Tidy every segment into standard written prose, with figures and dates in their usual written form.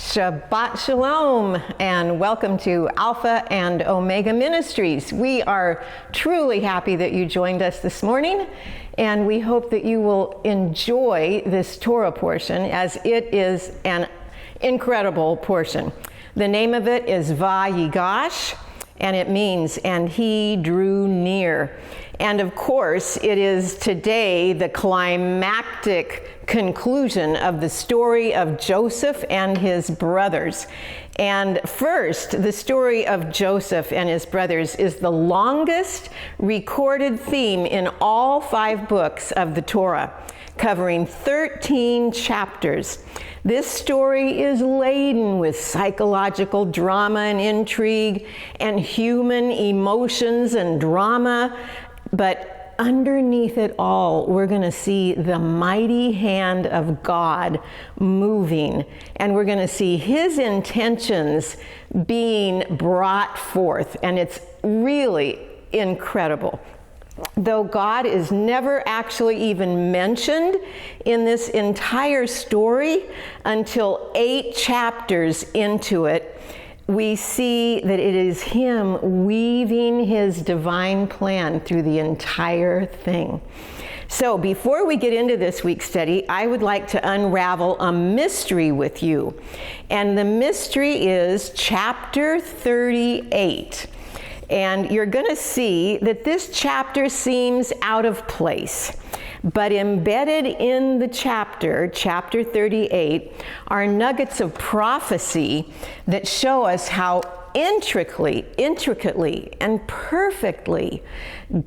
Shabbat Shalom and welcome to Alpha and Omega Ministries. We are truly happy that you joined us this morning, and we hope that you will enjoy this Torah portion as it is an incredible portion. The name of it is Vayigash, and it means, and he drew near. And of course, it is today the climactic conclusion of the story of Joseph and his brothers. And first, the story of Joseph and his brothers is the longest recorded theme in all 5 books of the Torah, covering 13 chapters. This story is laden with psychological drama and intrigue and human emotions and drama. But underneath it all, we're going to see the mighty hand of God moving, and we're going to see his intentions being brought forth, and it's really incredible. Though God is never actually even mentioned in this entire story until 8 chapters into it, we see that it is him weaving his divine plan through the entire thing. So before we get into this week's study, I would like to unravel a mystery with you. And the mystery is chapter 38. And you're going to see that this chapter seems out of place. But embedded in the chapter 38, are nuggets of prophecy that show us how intricately, and perfectly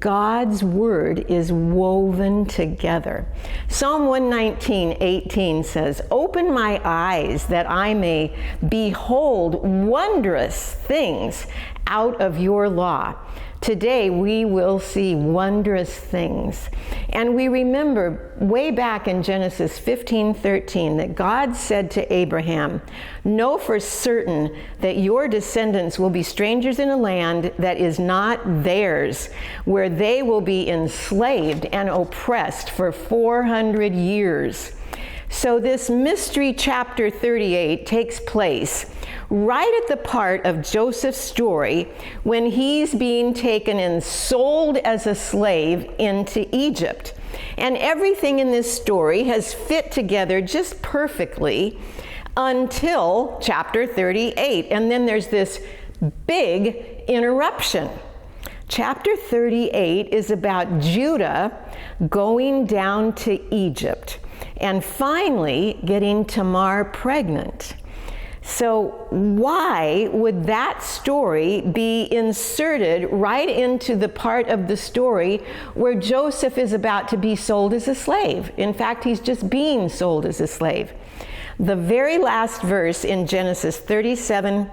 God's word is woven together. Psalm 119:18 says, "Open my eyes that I may behold wondrous things out of your law." Today we will see wondrous things. And we remember way back in Genesis 15:13 that God said to Abraham, "Know for certain that your descendants will be strangers in a land that is not theirs, where they will be enslaved and oppressed for 400 years. So this mystery chapter 38 takes place right at the part of Joseph's story when he's being taken and sold as a slave into Egypt. And everything in this story has fit together just perfectly until chapter 38. And then there's this big interruption. Chapter 38 is about Judah going down to Egypt and finally getting Tamar pregnant. So why would that story be inserted right into the part of the story where Joseph is about to be sold as a slave? In fact, he's just being sold as a slave. The very last verse in Genesis 37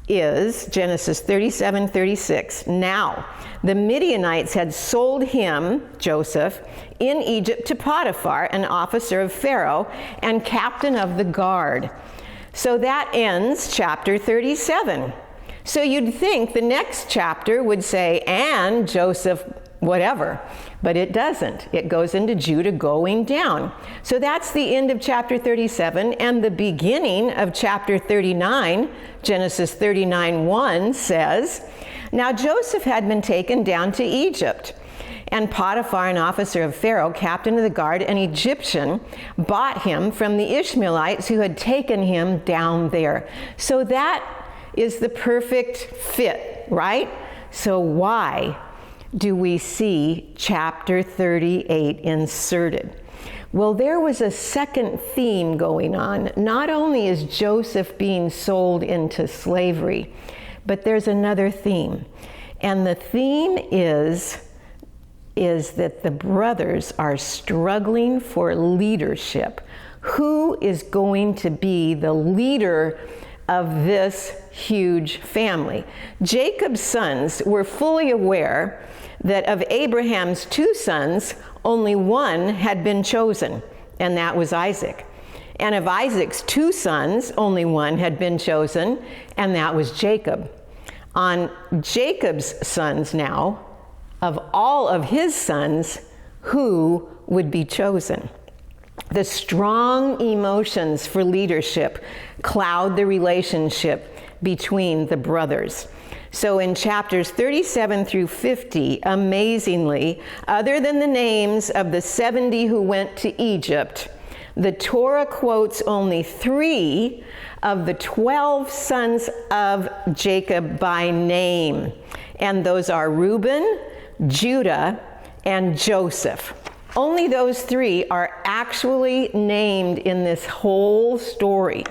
is Genesis 37:36. Now, the Midianites had sold him, Joseph, in Egypt to Potiphar, an officer of Pharaoh and captain of the guard. So that ends chapter 37. So you'd think the next chapter would say, and Joseph whatever, but it doesn't. It goes into Judah going down. So that's the end of chapter 37, and the beginning of chapter 39, Genesis 39:1 says, "Now Joseph had been taken down to Egypt, and Potiphar, an officer of Pharaoh, captain of the guard, an Egyptian, bought him from the Ishmaelites who had taken him down there." So that is the perfect fit, right? So why do we see chapter 38 inserted? Well, there was a second theme going on. Not only is Joseph being sold into slavery, but there's another theme. And the theme is that the brothers are struggling for leadership. Who is going to be the leader of this huge family? Jacob's sons were fully aware that of Abraham's 2 sons, only one had been chosen, and that was Isaac. And of Isaac's 2 sons, only one had been chosen, and that was Jacob. On Jacob's sons now, of all of his sons, who would be chosen? The strong emotions for leadership cloud the relationship between the brothers. So in chapters 37 through 50, amazingly, other than the names of the 70 who went to Egypt, the Torah quotes only 3 of the 12 sons of Jacob by name. And those are Reuben, Judah, and Joseph. Only those 3 are actually named in this whole story.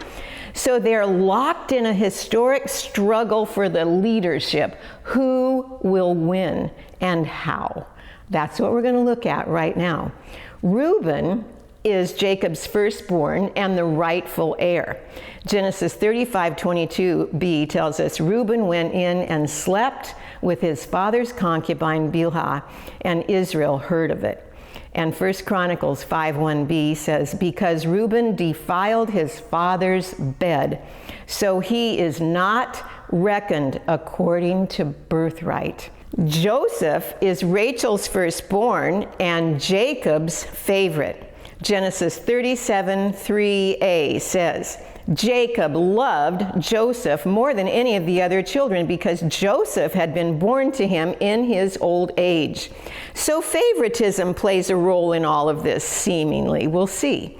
So they're locked in a historic struggle for the leadership. Who will win and how? That's what we're going to look at right now. Reuben is Jacob's firstborn and the rightful heir. Genesis 35:22b tells us, Reuben went in and slept with his father's concubine Bilhah, and Israel heard of it. And 1 Chronicles 5:1b says, because Reuben defiled his father's bed, so he is not reckoned according to birthright. Joseph is Rachel's firstborn and Jacob's favorite. Genesis 37:3a says, Jacob loved Joseph more than any of the other children because Joseph had been born to him in his old age. So favoritism plays a role in all of this, seemingly. We'll see.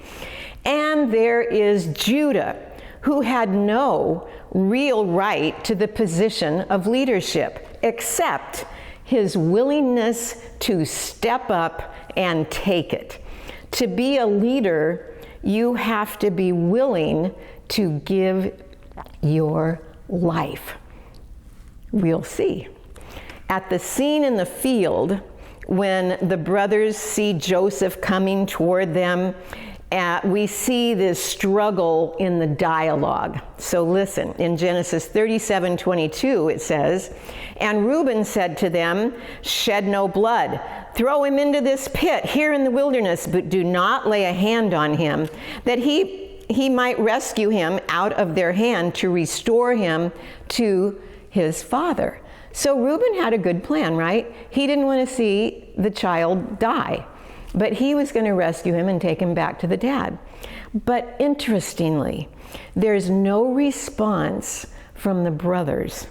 And there is Judah, who had no real right to the position of leadership, except his willingness to step up and take it. To be a leader, you have to be willing to give your life. We'll see. At the scene in the field, when the brothers see Joseph coming toward them, we see this struggle in the dialogue. So listen, in Genesis 37:22 it says, and Reuben said to them, shed no blood. Throw him into this pit here in the wilderness, but do not lay a hand on him, that he might rescue him out of their hand to restore him to his father. So Reuben had a good plan, right? He didn't want to see the child die, but he was going to rescue him and take him back to the dad. But interestingly, there's no response from the brothers.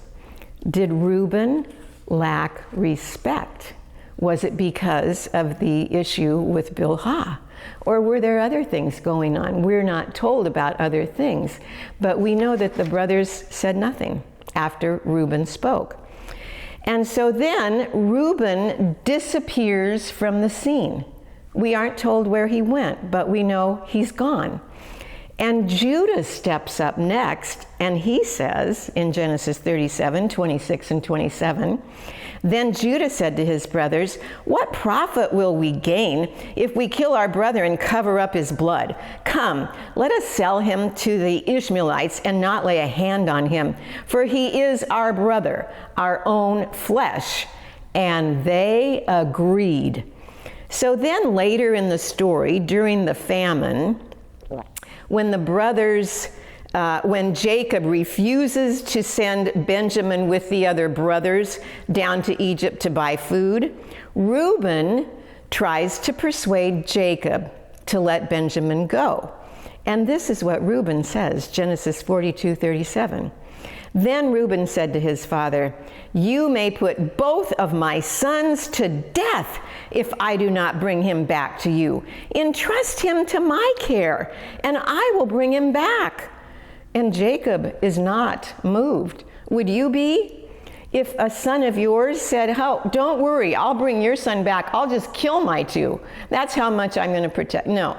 Did Reuben lack respect? Was it because of the issue with Bilhah? Or were there other things going on? We're not told about other things, but we know that the brothers said nothing after Reuben spoke. And so then Reuben disappears from the scene. We aren't told where he went, but we know he's gone. And Judah steps up next, and he says in Genesis 37:26 and 27, then Judah said to his brothers, what profit will we gain if we kill our brother and cover up his blood? Come, let us sell him to the Ishmaelites and not lay a hand on him, for he is our brother, our own flesh. And they agreed. So then later in the story, during the famine, when the brothers, when Jacob refuses to send Benjamin with the other brothers down to Egypt to buy food, Reuben tries to persuade Jacob to let Benjamin go. And this is what Reuben says, Genesis 42:37. Then Reuben said to his father, you may put both of my sons to death if I do not bring him back to you. Entrust him to my care, and I will bring him back. And Jacob is not moved. Would you be? If a son of yours said, oh, don't worry, I'll bring your son back. I'll just kill my 2. That's how much I'm going to protect. No,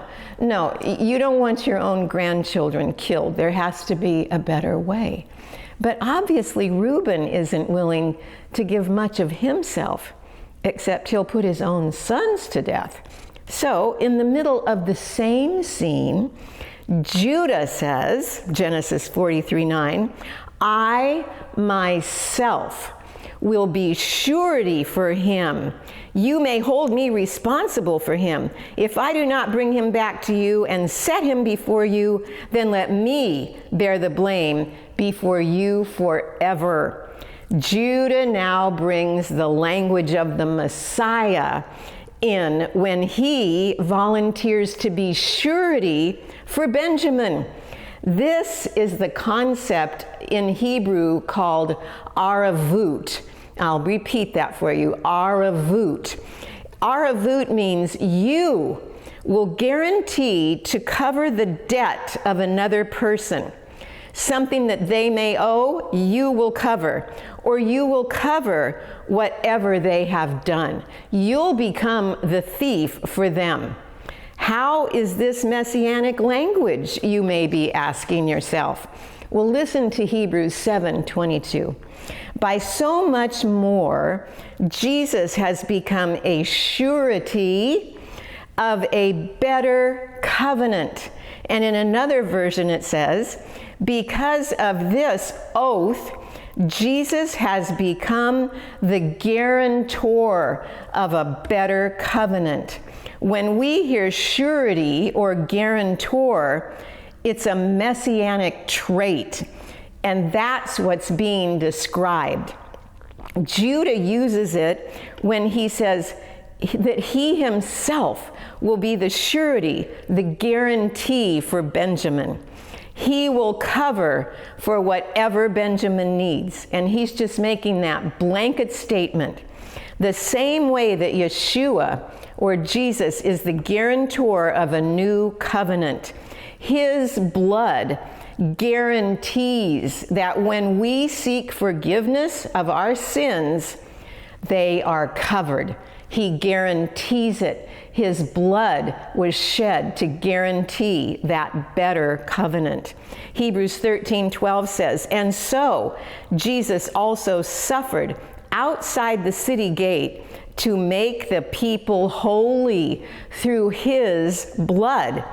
you don't want your own grandchildren killed. There has to be a better way. But obviously Reuben isn't willing to give much of himself, except he'll put his own sons to death. So in the middle of the same scene, Judah says, Genesis 43:9, I myself will be surety for him. You may hold me responsible for him. If I do not bring him back to you and set him before you, then let me bear the blame before you forever. Judah now brings the language of the Messiah in when he volunteers to be surety for Benjamin. This is the concept in Hebrew called aravut. I'll repeat that for you, aravut. Aravut means you will guarantee to cover the debt of another person. Something that they may owe, you will cover, or you will cover whatever they have done. You'll become the thief for them. How is this messianic language, you may be asking yourself? Well, listen to Hebrews 7:22. By so much more, Jesus has become a surety of a better covenant. And in another version it says, because of this oath, Jesus has become the guarantor of a better covenant. When we hear surety or guarantor, it's a messianic trait, and that's what's being described. Judah uses it when he says that he himself will be the surety, the guarantee for Benjamin. He will cover for whatever Benjamin needs. And he's just making that blanket statement. The same way that Yeshua, or Jesus, is the guarantor of a new covenant. His blood guarantees that when we seek forgiveness of our sins, they are covered. He guarantees it. His blood was shed to guarantee that better covenant. Hebrews 13:12 says, and so Jesus also suffered outside the city gate to make the people holy through his blood.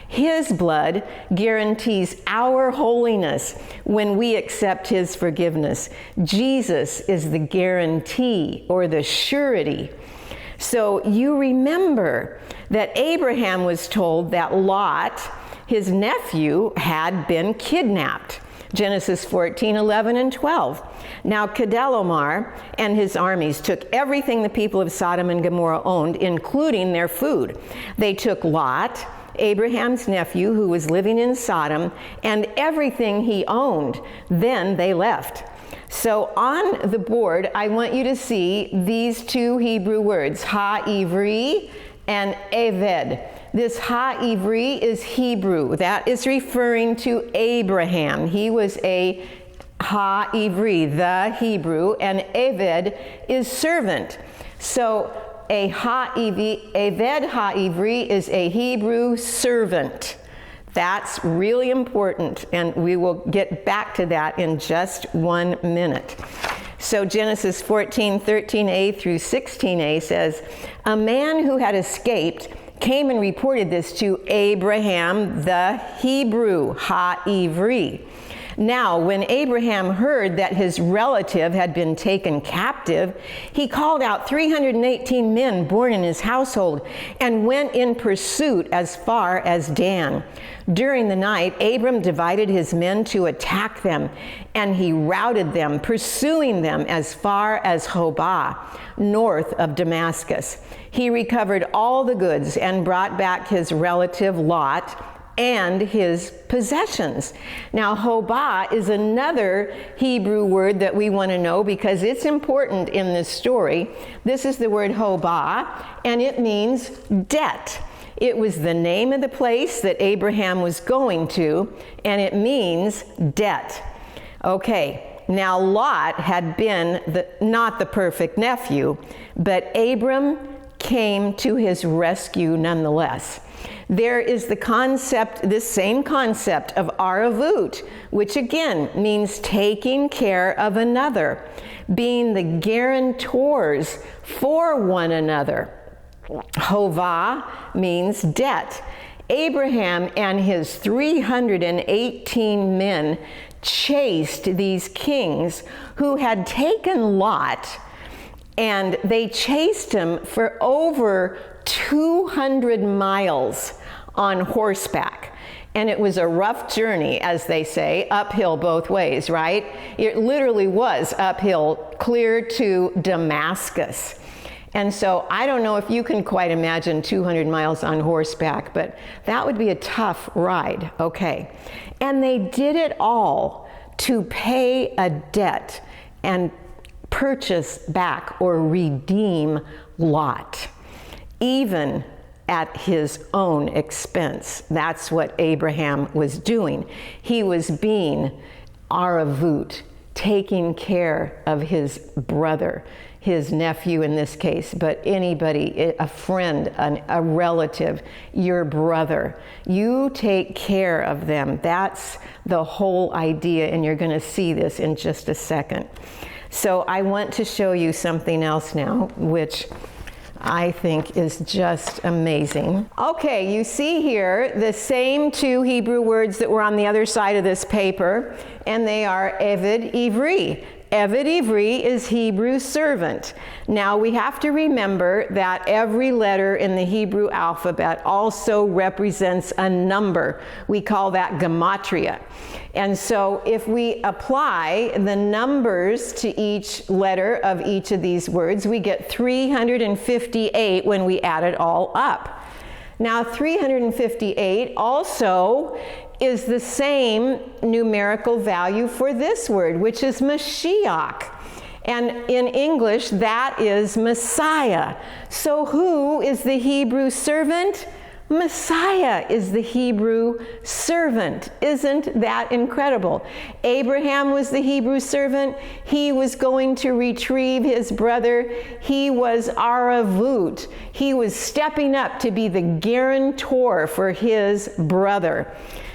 His blood guarantees our holiness when we accept his forgiveness. Jesus is the guarantee or the surety. So you remember that Abraham was told that Lot, his nephew, had been kidnapped. Genesis 14:11 and 12. Now Kedorlaomer and his armies took everything the people of Sodom and Gomorrah owned, including their food. They took Lot, Abraham's nephew, who was living in Sodom, and everything he owned. Then they left. So on the board, I want you to see these two Hebrew words, ha-ivri and eved. This ha-ivri is Hebrew. That is referring to Abraham. He was a ha-ivri, the Hebrew, and eved is servant. So a eved ha-ivri is a Hebrew servant. That's really important, and we will get back to that in just 1 minute. So Genesis 14:13a through 16a says, a man who had escaped came and reported this to Abraham the Hebrew, ha-ivri. Now, when Abraham heard that his relative had been taken captive, he called out 318 men born in his household and went in pursuit as far as Dan. During the night, Abram divided his men to attack them, and he routed them, pursuing them as far as Hobah, north of Damascus. He recovered all the goods and brought back his relative Lot and his possessions. Now, Hobah is another Hebrew word that we want to know because it's important in this story. This is the word Hobah, and it means debt. It was the name of the place that Abraham was going to, and it means debt. Okay, now Lot had been not the perfect nephew, but Abram came to his rescue nonetheless. There is the concept, this same concept of aravut, which again means taking care of another, being the guarantors for one another. Hovah means debt. Abraham and his 318 men chased these kings who had taken Lot, and they chased him for over 200 miles on horseback. And it was a rough journey, as they say, uphill both ways, right? It literally was uphill clear to Damascus. And so I don't know if you can quite imagine 200 miles on horseback, but that would be a tough ride, okay? And they did it all to pay a debt and purchase back or redeem Lot, even at his own expense. That's what Abraham was doing. He was being aravut, taking care of his brother, his nephew in this case, but anybody, a friend, a relative, your brother. You take care of them. That's the whole idea, and you're going to see this in just a second. So I want to show you something else now, which I think is just amazing. Okay, you see here the same two Hebrew words that were on the other side of this paper, and they are Eved Ivri. Eved Ivri is Hebrew servant. Now we have to remember that every letter in the Hebrew alphabet also represents a number. We call that gematria. And so if we apply the numbers to each letter of each of these words, we get 358 when we add it all up. Now 358 also is the same numerical value for this word, which is Mashiach. And in English, that is Messiah. So who is the Hebrew servant? Messiah is the Hebrew servant. Isn't that incredible? Abraham was the Hebrew servant. He was going to retrieve his brother. He was aravut. He was stepping up to be the guarantor for his brother.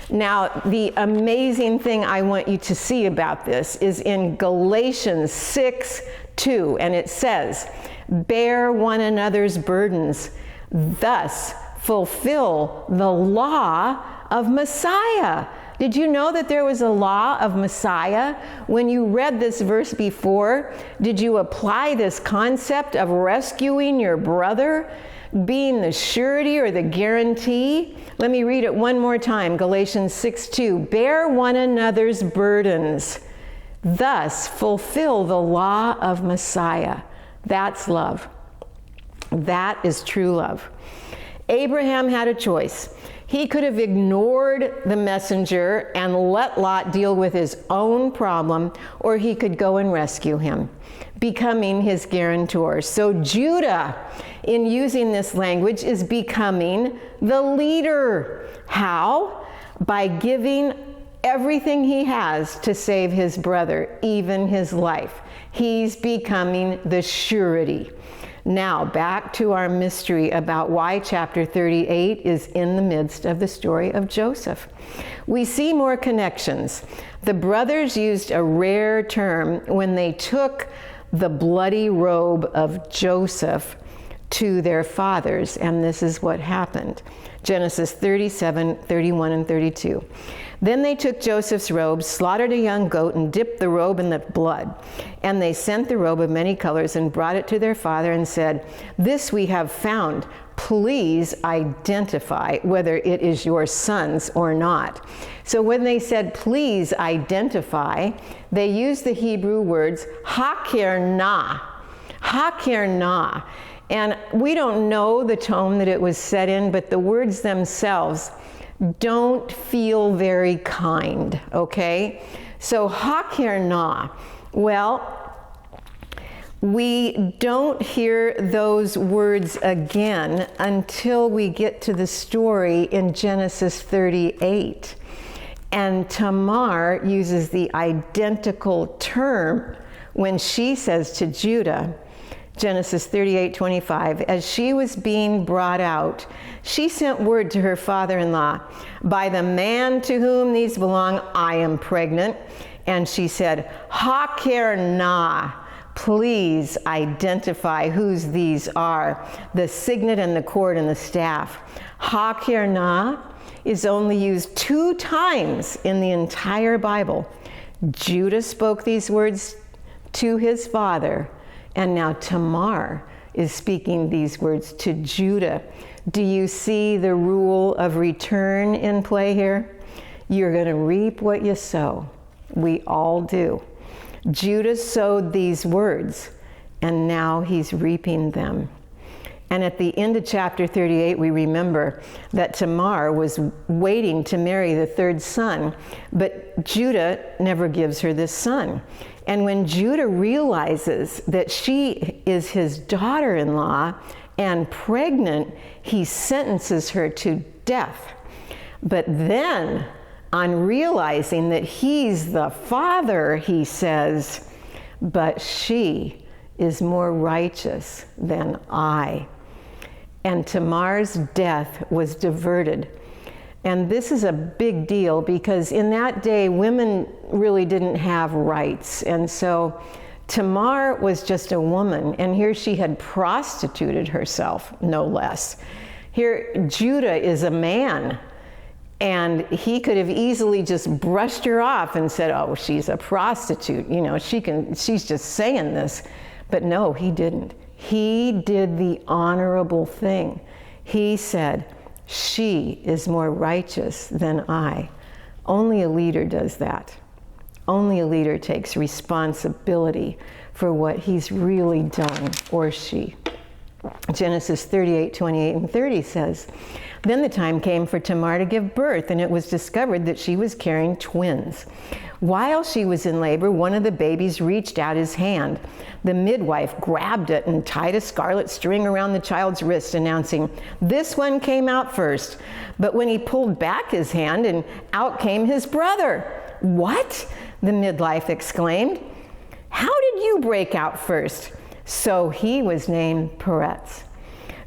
Now, the amazing thing I want you to see about this is in Galatians 6:2, and it says, "Bear one another's burdens, thus fulfill the law of Messiah." Did you know that there was a law of Messiah? When you read this verse before, did you apply this concept of rescuing your brother, being the surety or the guarantee? Let me read it one more time. Galatians 6:2. "Bear one another's burdens, thus fulfill the law of Messiah." That's love. That is true love. Abraham had a choice. He could have ignored the messenger and let Lot deal with his own problem, or he could go and rescue him, becoming his guarantor. So Judah, in using this language, is becoming the leader. How? By giving everything he has to save his brother, even his life. He's becoming the surety. Now, back to our mystery about why chapter 38 is in the midst of the story of Joseph. We see more connections. The brothers used a rare term when they took the bloody robe of Joseph to their fathers, and this is what happened. Genesis 37, 31, and 32. "Then they took Joseph's robe, slaughtered a young goat, and dipped the robe in the blood. And they sent the robe of many colors and brought it to their father and said, 'This we have found. Please identify whether it is your son's or not.'" So when they said, "Please identify," they used the Hebrew words, haker na. Haker na. And we don't know the tone that it was said in, but the words themselves don't feel very kind, okay? So haker na. Well, we don't hear those words again until we get to the story in Genesis 38. And Tamar uses the identical term when she says to Judah, Genesis 38:25, "As she was being brought out, she sent word to her father-in-law, 'By the man to whom these belong, I am pregnant.' And she said, 'Haker na.' Please identify whose these are, the signet and the cord and the staff." Haker na is only used 2 times in the entire Bible. Judah spoke these words to his father, and now Tamar is speaking these words to Judah. Do you see the rule of return in play here? You're going to reap what you sow. We all do. Judah sowed these words and now he's reaping them. And at the end of chapter 38, we remember that Tamar was waiting to marry the third son, but Judah never gives her this son. And when Judah realizes that she is his daughter-in-law and pregnant, he sentences her to death. But then, on realizing that he's the father, he says, "But she is more righteous than I." And Tamar's death was diverted. And this is a big deal because in that day, women really didn't have rights. And so Tamar was just a woman, and here she had prostituted herself, no less. Here, Judah is a man, and he could have easily just brushed her off and said, "Oh, she's a prostitute. You know, she's just saying this." But no, he didn't. He did the honorable thing. He said, "She is more righteous than I." Only a leader does that. Only a leader takes responsibility for what he's really done, or she. Genesis 38:28 and 30 says, "Then the time came for Tamar to give birth, and it was discovered that she was carrying twins. While she was in labor, one of the babies reached out his hand. The midwife grabbed it and tied a scarlet string around the child's wrist, announcing, 'This one came out first.' But when he pulled back his hand, and out came his brother." "What?" the midwife exclaimed. "How did you break out first?" So he was named Perez.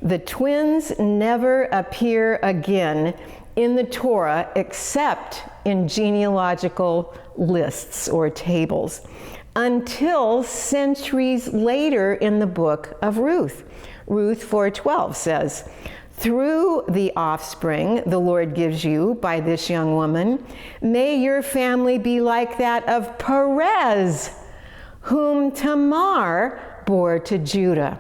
The twins never appear again in the Torah except in genealogical lists or tables until centuries later in the book of Ruth. Ruth 4:12 says, "Through the offspring the Lord gives you by this young woman, may your family be like that of Perez, whom Tamar bore to Judah."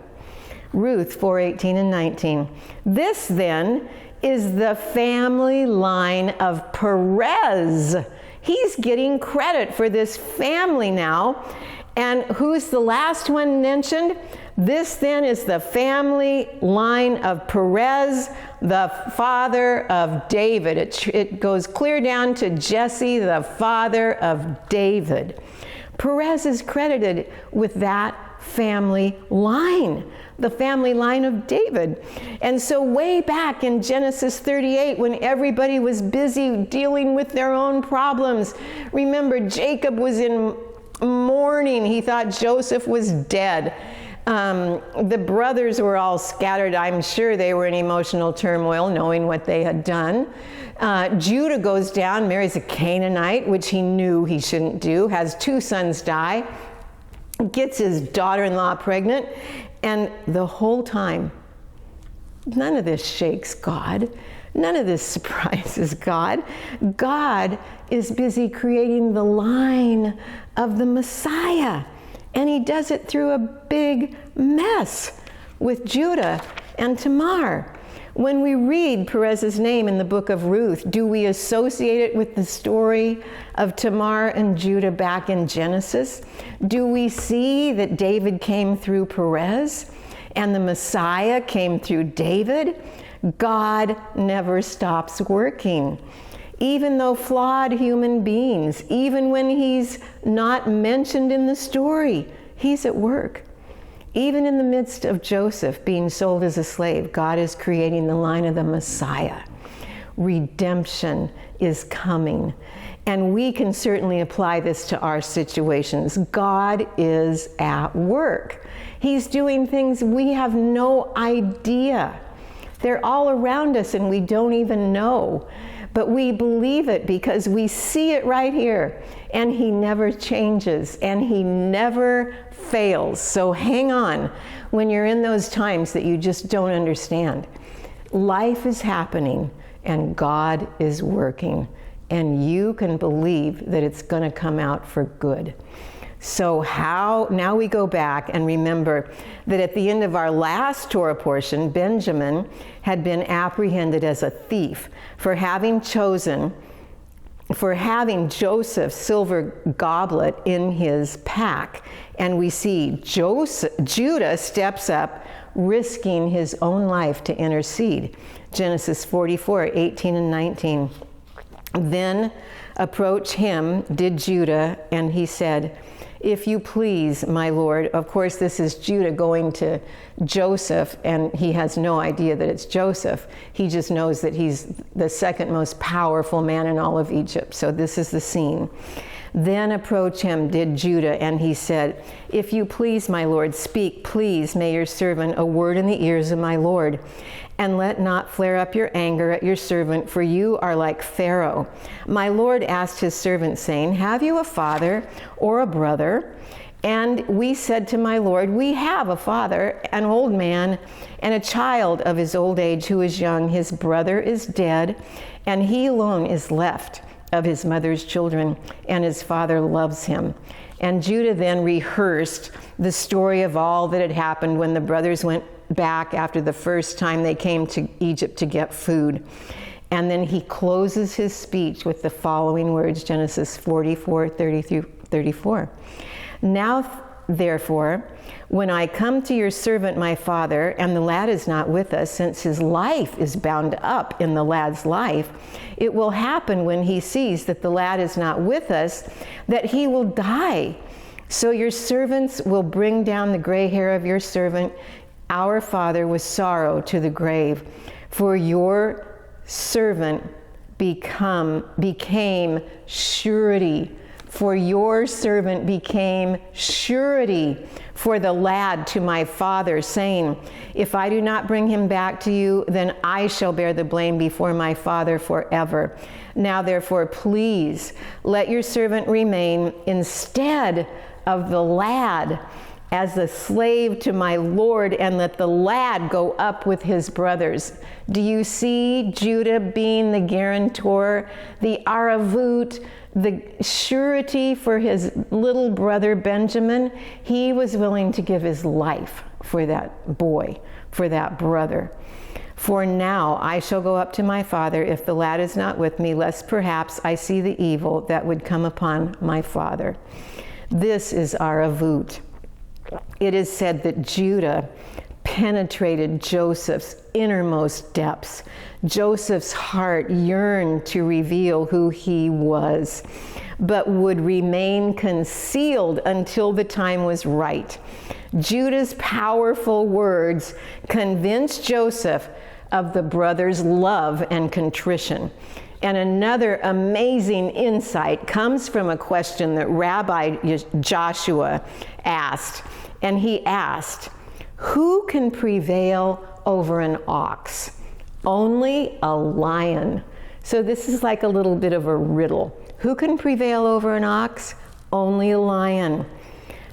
Ruth 4:18 and 19. "This then is the family line of Perez." He's getting credit for this family now. And who's the last one mentioned? "This then is the family line of Perez, the father of David." It goes clear down to Jesse, the father of David. Perez is credited with that family line, the family line of David. And so way back in Genesis 38, when everybody was busy dealing with their own problems, remember Jacob was in mourning. He thought Joseph was dead. The brothers were all scattered. I'm sure they were in emotional turmoil knowing what they had done. Judah goes down, marries a Canaanite, which he knew he shouldn't do, has 2 sons die, gets his daughter-in-law pregnant, and the whole time, none of this shakes God. None of this surprises God. God is busy creating the line of the Messiah, and he does it through a big mess with Judah and Tamar. When we read Perez's name in the book of Ruth, do we associate it with the story of Tamar and Judah back in Genesis? Do we see that David came through Perez and the Messiah came through David? God never stops working. Even though flawed human beings, even when he's not mentioned in the story, he's at work. Even in the midst of Joseph being sold as a slave, God is creating the line of the Messiah. Redemption is coming. And we can certainly apply this to our situations. God is at work. He's doing things we have no idea. They're all around us and we don't even know. But we believe it because we see it right here. And he never changes and he never fails. So hang on when you're in those times that you just don't understand. Life is happening and God is working. And you can believe that it's going to come out for good. So now we go back and remember that at the end of our last Torah portion, Benjamin had been apprehended as a thief for having chosen for having Joseph's silver goblet in his pack. And we see Judah steps up, risking his own life to intercede. Genesis 44, 18 and 19. Then approach him did Judah, and he said, "If you please, my Lord." Of course, this is Judah going to Joseph, and he has no idea that it's Joseph. He just knows that he's the second most powerful man in all of Egypt. So this is the scene. Then approach him did Judah, and he said, "If you please, my Lord, speak, please, may your servant a word in the ears of my Lord. And let not flare up your anger at your servant, for you are like Pharaoh." My Lord asked his servant, saying, "Have you a father or a brother?" And we said to my Lord, "We have a father, an old man, and a child of his old age who is young. His brother is dead, and he alone is left of his mother's children, and his father loves him." And Judah then rehearsed the story of all that had happened when the brothers went back after the first time they came to Egypt to get food. And then he closes his speech with the following words, Genesis 44, 30 through 34. "Now, therefore, when I come to your servant my father, and the lad is not with us, since his life is bound up in the lad's life, it will happen when he sees that the lad is not with us, that he will die. So your servants will bring down the gray hair of your servant, our father, with sorrow to the grave. For your servant became surety. For your servant became surety for the lad to my father, saying, if I do not bring him back to you, then I shall bear the blame before my father forever. Now therefore, please let your servant remain instead of the lad as the slave to my Lord, and let the lad go up with his brothers." Do you see Judah being the guarantor, the aravut, the surety for his little brother Benjamin? He was willing to give his life for that boy, for that brother. "For now I shall go up to my father if the lad is not with me, lest perhaps I see the evil that would come upon my father." This is aravut. It is said that Judah penetrated Joseph's innermost depths. Joseph's heart yearned to reveal who he was, but would remain concealed until the time was right. Judah's powerful words convinced Joseph of the brothers' love and contrition. And another amazing insight comes from a question that Rabbi Joshua asked. And he asked, who can prevail over an ox? Only a lion. So this is like a little bit of a riddle. Who can prevail over an ox? Only a lion.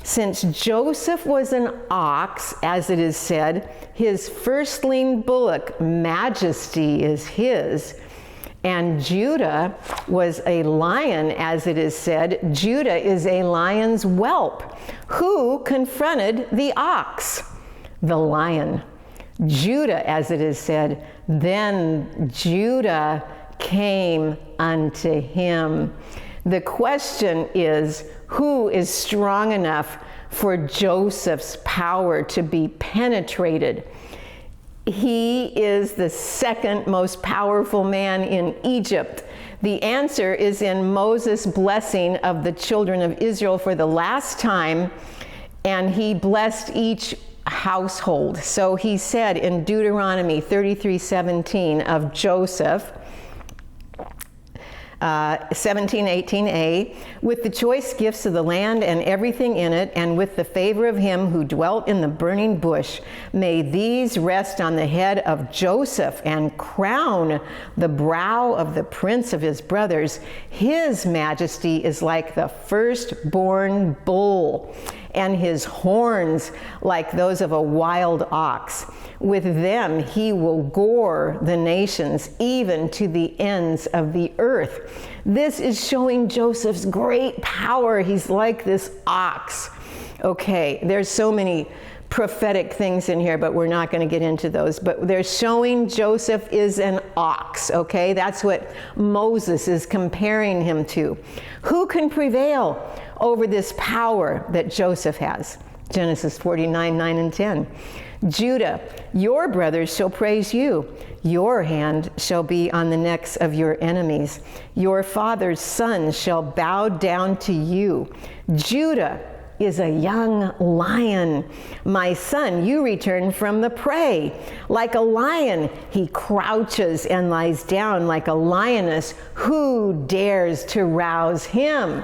Since Joseph was an ox, as it is said, his firstling bullock, majesty is his. And Judah was a lion, as it is said. Judah is a lion's whelp. Who confronted the ox? The lion. Judah, as it is said, then Judah came unto him. The question is, who is strong enough for Joseph's power to be penetrated? He is the second most powerful man in Egypt. The answer is in Moses' blessing of the children of Israel for the last time, and he blessed each household. So he said in Deuteronomy 33:17 of Joseph, 17:18a, with the choice gifts of the land and everything in it, and with the favor of him who dwelt in the burning bush, may these rest on the head of Joseph and crown the brow of the prince of his brothers. His majesty is like the firstborn bull, and his horns like those of a wild ox. With them he will gore the nations, even to the ends of the earth. This is showing Joseph's great power. He's like this ox. Okay, there's so many prophetic things in here, but we're not going to get into those. But they're showing Joseph is an ox, okay? That's what Moses is comparing him to. Who can prevail over this power that Joseph has? Genesis 49, 9 and 10. Judah, your brothers shall praise you. Your hand shall be on the necks of your enemies. Your father's sons shall bow down to you. Judah is a young lion. My son, you return from the prey. Like a lion, he crouches and lies down like a lioness. Who dares to rouse him?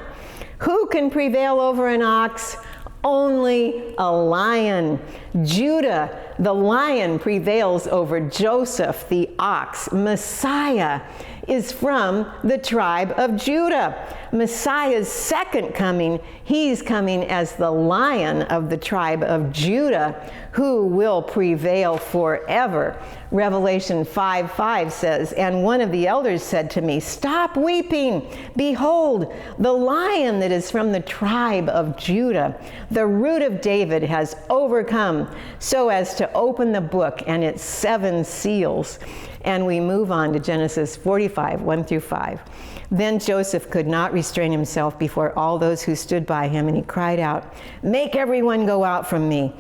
Who can prevail over an ox? Only a lion. Judah, the lion, prevails over Joseph, the ox. Messiah is from the tribe of Judah. Messiah's second coming, he's coming as the lion of the tribe of Judah, who will prevail forever. Revelation 5:5 says, and one of the elders said to me, stop weeping. Behold, the lion that is from the tribe of Judah, the root of David, has overcome so as to open the book and its 7 seals. And we move on to Genesis 45, 1 through 5. Then Joseph could not restrain himself before all those who stood by him, and he cried out, make everyone go out from me.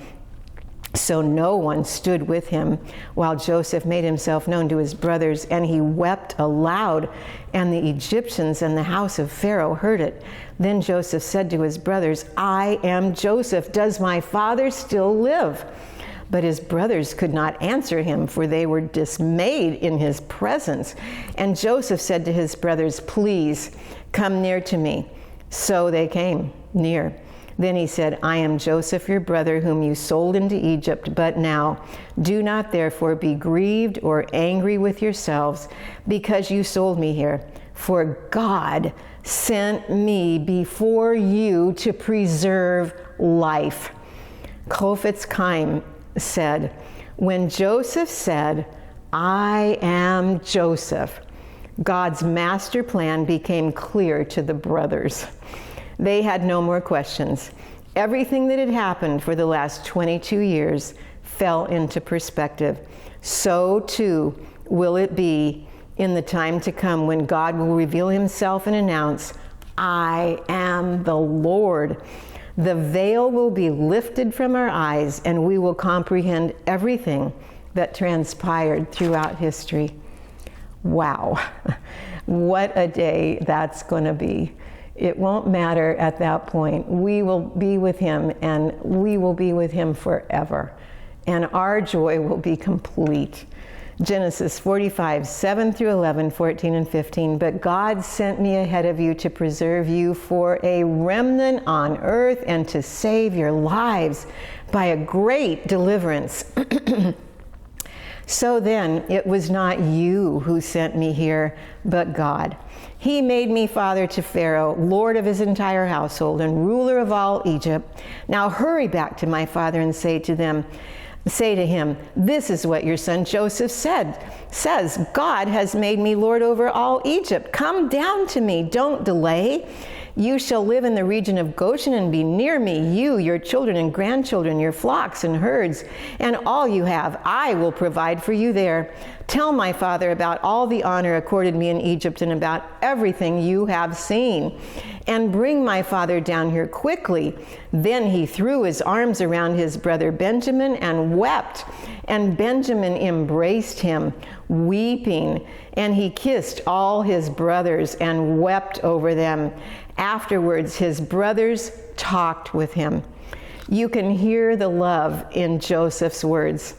So no one stood with him while Joseph made himself known to his brothers, and he wept aloud, and the Egyptians and the house of Pharaoh heard it. Then Joseph said to his brothers, I am Joseph. Does my father still live? But his brothers could not answer him, for they were dismayed in his presence. And Joseph said to his brothers, please come near to me. So they came near. Then he said, I am Joseph, your brother, whom you sold into Egypt. But now do not therefore be grieved or angry with yourselves because you sold me here. For God sent me before you to preserve life. Chofetz Chaim said, when Joseph said, I am Joseph, God's master plan became clear to the brothers. They had no more questions. Everything that had happened for the last 22 years fell into perspective. So too will it be in the time to come when God will reveal himself and announce, I am the Lord. The veil will be lifted from our eyes, and we will comprehend everything that transpired throughout history. Wow, what a day that's going to be. It won't matter at that point. We will be with him, and we will be with him forever. And our joy will be complete. Genesis 45, 7 through 11, 14 and 15. But God sent me ahead of you to preserve you for a remnant on earth and to save your lives by a great deliverance. So then, it was not you who sent me here, but God. He made me father to Pharaoh, lord of his entire household, and ruler of all Egypt. Now hurry back to my father and say to him, this is what your son Joseph says, God has made me lord over all Egypt. Come down to me, don't delay. You shall live in the region of Goshen and be near me, you, your children and grandchildren, your flocks and herds, and all you have. I will provide for you there. Tell my father about all the honor accorded me in Egypt and about everything you have seen. And bring my father down here quickly. Then he threw his arms around his brother Benjamin and wept. And Benjamin embraced him, weeping. And he kissed all his brothers and wept over them. Afterwards, his brothers talked with him. You can hear the love in Joseph's words.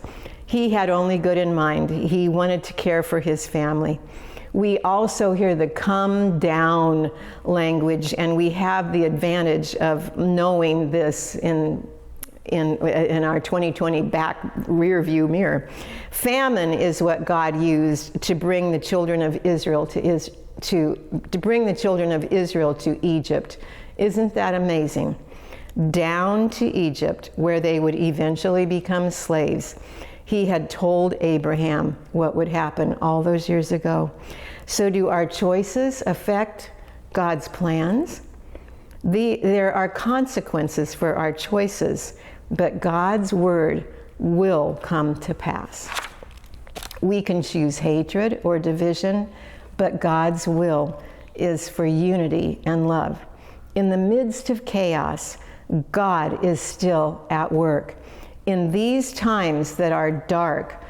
He had only good in mind. He wanted to care for his family. We also hear the come down language, and we have the advantage of knowing this in our 2020 back rear view mirror. Famine is what God used to bring the children of Israel to bring the children of Israel to Egypt. Isn't that amazing? Down to Egypt, where they would eventually become slaves. He had told Abraham what would happen all those years ago. So do our choices affect God's plans? There are consequences for our choices. but God's word will come to pass. We can choose hatred or division, but God's will is for unity and love. In the midst of chaos, God is still at work. In these times that are dark,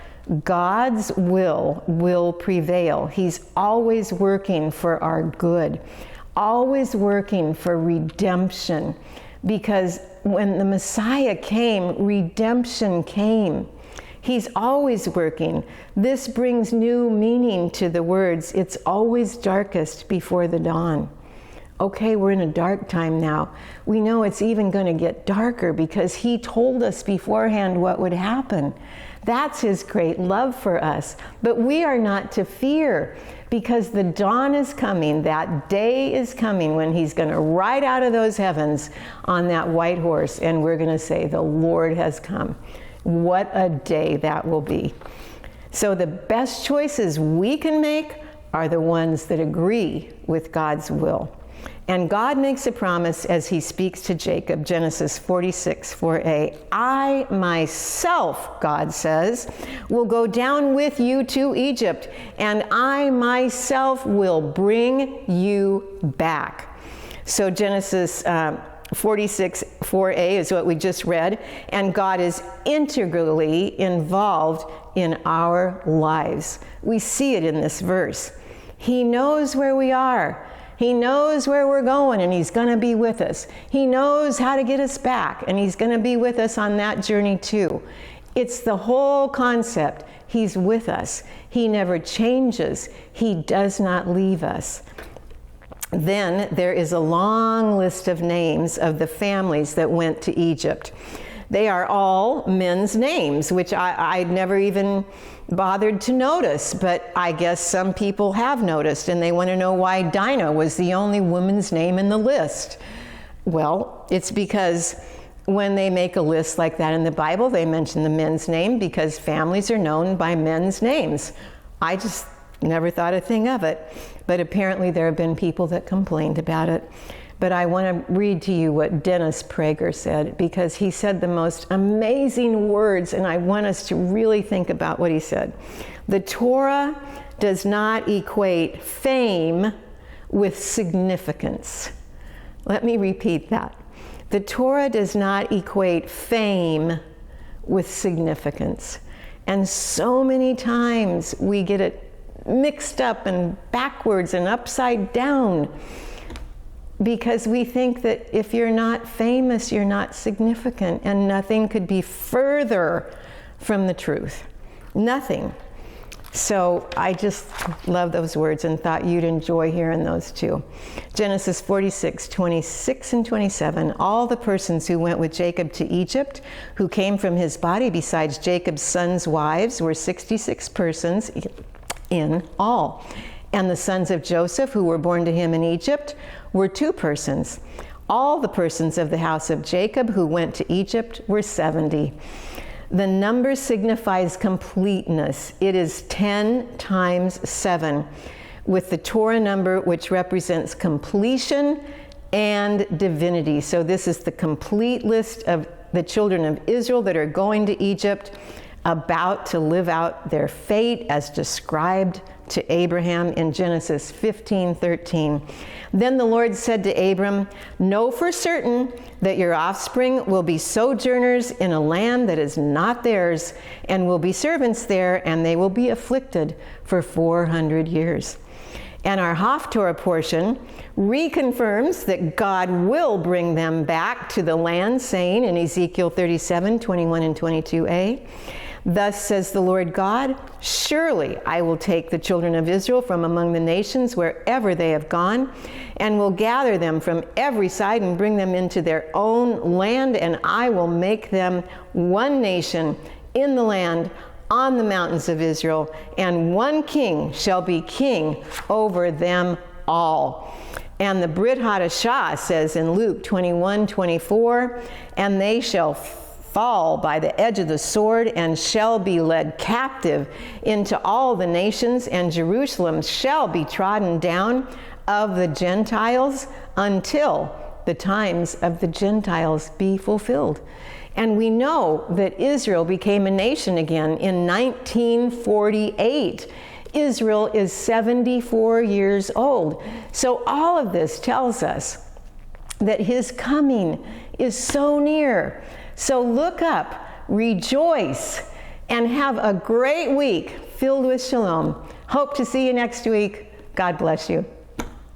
God's will prevail. He's always working for our good, always working for redemption, because when the Messiah came, redemption came. He's always working. This brings new meaning to the words, it's always darkest before the dawn. Okay, we're in a dark time now. We know it's even going to get darker because he told us beforehand what would happen. That's his great love for us. But we are not to fear, because the dawn is coming. That day is coming when he's going to ride out of those heavens on that white horse, and we're going to say, the Lord has come. What a day that will be. So the best choices we can make are the ones that agree with God's will. And God makes a promise as he speaks to Jacob, Genesis 46:4a. I myself, God says, will go down with you to Egypt, and I myself will bring you back. So Genesis 46:4a is what we just read, and God is integrally involved in our lives. We see it in this verse. He knows where we are. He knows where we're going, and he's going to be with us. He knows how to get us back, and he's going to be with us on that journey too. It's the whole concept. He's with us. He never changes. He does not leave us. Then there is a long list of names of the families that went to Egypt. They are all men's names, which I'd never even bothered to notice, but I guess some people have noticed, and they want to know why Dinah was the only woman's name in the list. Well, it's because when they make a list like that in the Bible, they mention the men's name because families are known by men's names. I just never thought a thing of it, but apparently there have been people that complained about it. But I want to read to you what Dennis Prager said, because he said the most amazing words, and I want us to really think about what he said. The Torah does not equate fame with significance. Let me repeat that. The Torah does not equate fame with significance. And so many times we get it mixed up and backwards and upside down, because we think that if you're not famous, you're not significant, and nothing could be further from the truth. Nothing. So I just love those words and thought you'd enjoy hearing those too. Genesis 46:26 and 27. All the persons who went with Jacob to Egypt, who came from his body besides Jacob's sons' wives, were 66 persons in all. And the sons of Joseph, who were born to him in Egypt, were 2 persons. All the persons of the house of Jacob who went to Egypt were 70. The number signifies completeness. It is 10 times 7, with the Torah number, which represents completion and divinity. So this is the complete list of the children of Israel that are going to Egypt, about to live out their fate as described to Abraham in Genesis 15:13. Then the Lord said to Abram, know for certain that your offspring will be sojourners in a land that is not theirs, and will be servants there, and they will be afflicted for 400 years. And our Haftorah portion reconfirms that God will bring them back to the land, saying in Ezekiel 37:21 and 22a, thus says the Lord God, surely I will take the children of Israel from among the nations wherever they have gone, and will gather them from every side and bring them into their own land, and I will make them one nation in the land on the mountains of Israel, and one king shall be king over them all. And the Brit Hadashah says in Luke 21:24, and they shall fall by the edge of the sword, and shall be led captive into all the nations, and Jerusalem shall be trodden down of the Gentiles until the times of the Gentiles be fulfilled. And we know that Israel became a nation again in 1948. Israel is 74 years old. So all of this tells us that his coming is so near. So look up, rejoice, and have a great week filled with shalom. Hope to see you next week. God bless you.